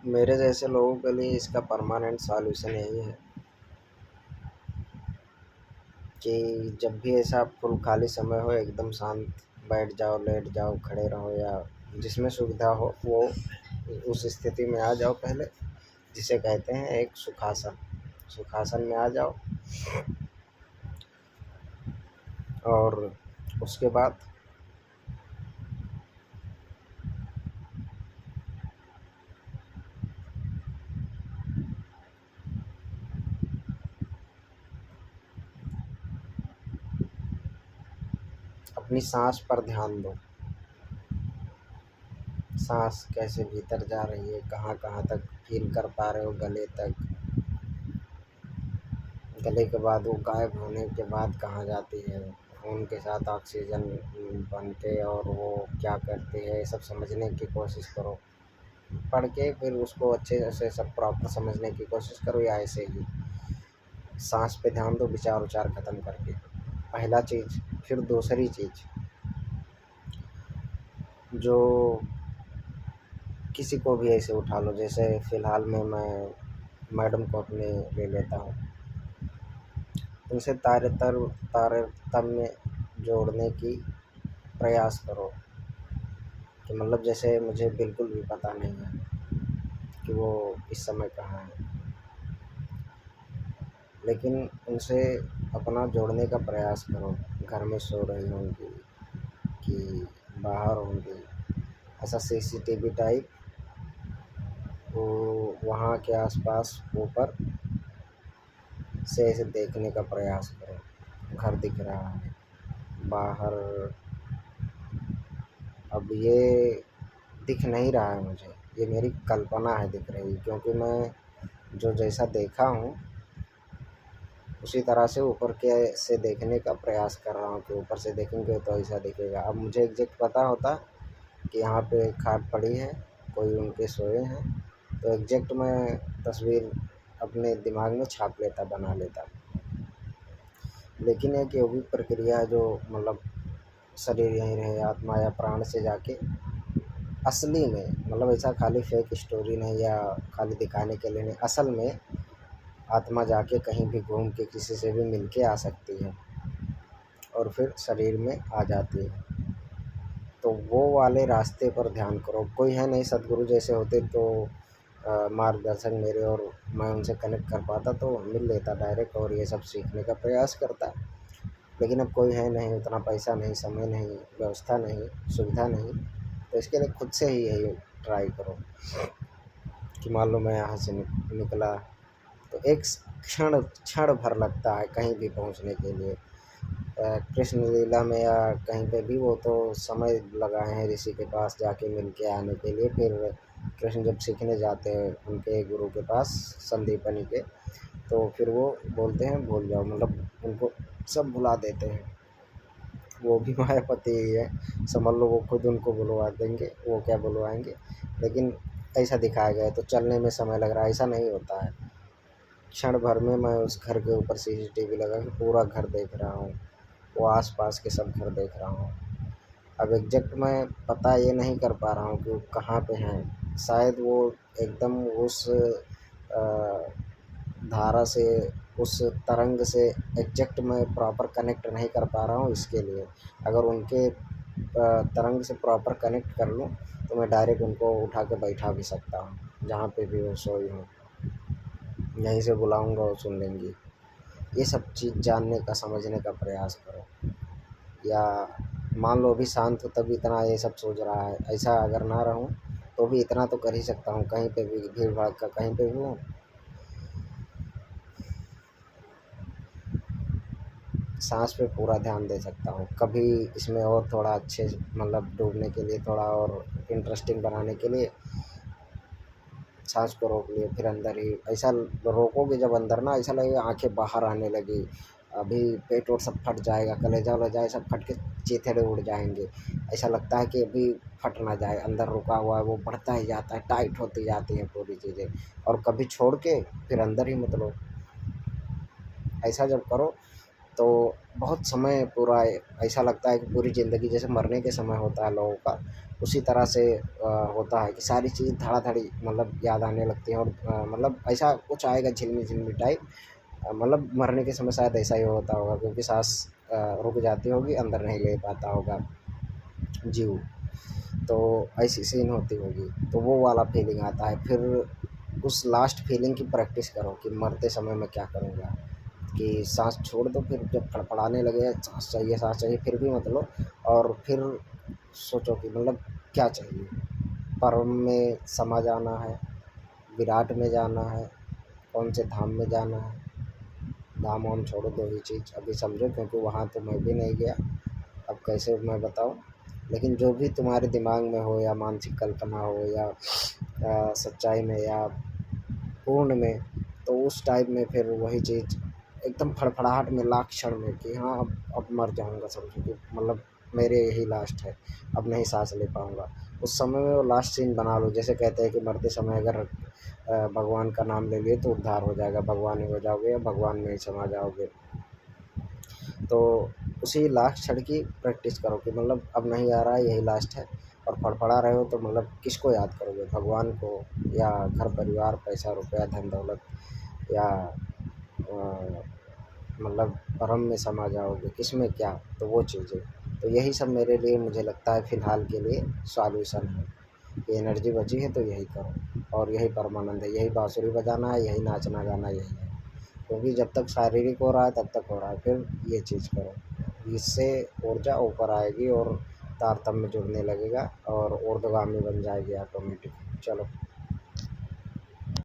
मेरे जैसे लोगों के लिए इसका परमानेंट सॉल्यूशन यही है कि जब भी ऐसा फुल खाली समय हो, एकदम शांत, बैठ जाओ, लेट जाओ, खड़े रहो, या जिसमें सुविधा हो वो उस स्थिति में आ जाओ पहले, जिसे कहते हैं एक सुखासन। सुखासन में आ जाओ और उसके बाद अपनी सांस पर ध्यान दो। सांस कैसे भीतर जा रही है, कहाँ कहाँ तक फील कर पा रहे हो, गले तक, गले के बाद वो गायब होने के बाद कहाँ जाती है, खून के साथ ऑक्सीजन बन के, और वो क्या करती है, ये सब समझने की कोशिश करो। पढ़ के फिर उसको अच्छे से सब प्रॉपर समझने की कोशिश करो, या ऐसे ही सांस पे ध्यान दो, विचार उचार ख़त्म करके। पहला चीज़। फिर दूसरी चीज़, जो किसी को भी ऐसे उठा लो, जैसे फ़िलहाल में मैं मैडम को अपने ले लेता हूँ, उनसे तारतम्य जोड़ने की प्रयास करो कि मतलब जैसे मुझे बिल्कुल भी पता नहीं है कि वो इस समय कहाँ है, लेकिन उनसे अपना जोड़ने का प्रयास करो। घर में सो रही होंगी कि बाहर होंगी, ऐसा सीसीटीवी टाइप वो वहाँ के आसपास ऊपर से ऐसे देखने का प्रयास करो। घर दिख रहा है, बाहर अब ये दिख नहीं रहा है मुझे, ये मेरी कल्पना है दिख रही, क्योंकि मैं जो जैसा देखा हूँ उसी तरह से ऊपर के से देखने का प्रयास कर रहा हूँ कि ऊपर से देखेंगे तो ऐसा दिखेगा। अब मुझे एग्जैक्ट पता होता कि यहाँ पे खाट पड़ी है, कोई उनके सोए हैं, तो एग्जैक्ट मैं तस्वीर अपने दिमाग में छाप लेता, बना लेता। लेकिन एक यौगिक प्रक्रिया है जो मतलब शरीर यहीं रहे, आत्मा या प्राण से जाके असली में, मतलब ऐसा खाली फेक स्टोरी नहीं या खाली दिखाने के लिए नहीं, असल में आत्मा जाके कहीं भी घूम के किसी से भी मिल के आ सकती है और फिर शरीर में आ जाती है। तो वो वाले रास्ते पर ध्यान करो। कोई है नहीं, सदगुरु जैसे होते तो मार्गदर्शक मेरे, और मैं उनसे कनेक्ट कर पाता तो मिल लेता डायरेक्ट और ये सब सीखने का प्रयास करता। लेकिन अब कोई है नहीं, उतना पैसा नहीं, समय नहीं, व्यवस्था नहीं, सुविधा नहीं, तो इसके लिए खुद से ही यही ट्राई करो कि मान लो मैं यहाँ से निकला तो एक क्षण क्षण भर लगता है कहीं भी पहुँचने के लिए। कृष्ण लीला में या कहीं पे भी वो तो समय लगाए हैं ऋषि के पास जाके मिल के आने के लिए। फिर कृष्ण जब सीखने जाते हैं उनके गुरु के पास, संदीपनी के, तो फिर वो बोलते हैं भूल जाओ, मतलब उनको सब भुला देते हैं। वो भी मायापति ही है, समझ लो, वो खुद उनको बुलवा देंगे, वो क्या बुलवाएंगे। लेकिन ऐसा दिखाया गया है, तो चलने में समय लग रहा है, ऐसा नहीं होता है। क्षण भर में मैं उस घर के ऊपर सीसीटीवी लगा के पूरा घर देख रहा हूँ, वो आस-पास के सब घर देख रहा हूँ। अब एग्ज़ैक्ट मैं पता ये नहीं कर पा रहा हूँ कि वो कहाँ पे हैं। शायद वो एकदम उस धारा से, उस तरंग से एग्ज़ैक्ट मैं प्रॉपर कनेक्ट नहीं कर पा रहा हूँ, इसके लिए। अगर उनके तरंग से प्रॉपर कनेक्ट कर लूँ तो मैं डायरेक्ट उनको उठा के बैठा भी सकता हूँ, जहाँ पे भी वो सोई हों। यहीं से बुलाऊँगा, वो सुन लेंगी। ये सब चीज़ जानने का, समझने का प्रयास करो। या मान लो अभी शांत हो तब इतना ये सब सोच रहा है, ऐसा अगर ना रहूं तो भी इतना तो कर ही सकता हूँ, कहीं पे भी भीड़ भाड़ का कहीं पे भी हूँ, सांस पे पूरा ध्यान दे सकता हूँ। कभी इसमें और थोड़ा अच्छे मतलब डूबने के लिए, थोड़ा और इंटरेस्टिंग बनाने के लिए सांस को रोक लिए, फिर अंदर ही ऐसा रोकोगे जब अंदर ना, ऐसा लगेगा आंखें बाहर आने लगी, अभी पेट और सब फट जाएगा, कलेजा वलेजा सब फट के चीथड़े उड़ जाएंगे। ऐसा लगता है कि अभी फट ना जाए, अंदर रुका हुआ है वो बढ़ता ही जाता है, टाइट होती जाती हैं पूरी चीज़ें। और कभी छोड़ के फिर अंदर ही मतलब ऐसा जब करो तो बहुत समय पूरा ऐसा लगता है कि पूरी ज़िंदगी जैसे मरने के समय होता है लोगों का, उसी तरह से होता है कि सारी चीज़ धड़ा-धड़ी मतलब याद आने लगती हैं और मतलब ऐसा कुछ आएगा झिलमिल-झिलमिल टाइप। मतलब मरने के समय शायद ऐसा ही होता होगा क्योंकि साँस रुक जाती होगी, अंदर नहीं ले पाता होगा जीव। तो ऐसी सीन होती होगी, तो वो वाला फीलिंग आता है। फिर उस लास्ट फीलिंग की प्रैक्टिस करो कि मरते समय मैं क्या करूँगा, कि साँस छोड़ दो, फिर जब फड़फड़ाने लगे साँस चाहिए फिर भी मत लो, और फिर सोचो कि मतलब क्या चाहिए? परम में समा जाना है, विराट में जाना है, कौन से धाम में जाना है? धाम वाम छोड़ो, 2 ही चीज़ अभी समझो, क्योंकि वहाँ तो मैं भी नहीं गया, अब कैसे मैं बताऊँ? लेकिन जो भी तुम्हारे दिमाग में हो या मानसिक कल्पना हो या सच्चाई में या पूर्ण में, तो उस टाइम में फिर वही चीज़ एकदम फड़फड़ाहट में लाख क्षण में कि हाँ अब मर जाऊँगा, समझो कि मतलब मेरे यही लास्ट है, अब नहीं सांस ले पाऊँगा। उस समय में वो लास्ट सीन बना लो, जैसे कहते हैं कि मरते समय अगर भगवान का नाम ले लिए तो उद्धार हो जाएगा, भगवान ही हो जाओगे या भगवान में ही समा जाओगे। तो उसी लास्ट क्षण की प्रैक्टिस करो कि मतलब अब नहीं आ रहा है, यही लास्ट है, और फड़फड़ा रहे हो तो मतलब किसको याद करोगे? भगवान को या घर परिवार, पैसा रुपया, धन दौलत, या मतलब परम में समा जाओगे, किसमें क्या? तो वो चीज़ें, तो यही सब मेरे लिए मुझे लगता है फ़िलहाल के लिए सॉल्यूशन है कि एनर्जी बची है तो यही करो, और यही परमानंद है, यही बाँसुरी बजाना है, यही नाचना गाना यही है। क्योंकि जब तक शारीरिक हो रहा है तब तक हो रहा है, फिर ये चीज़ करो, इससे ऊर्जा ऊपर आएगी और तारतम्य जुड़ने लगेगा और ऊर्ध्वगामी बन जाएगी ऑटोमेटिक। चलो।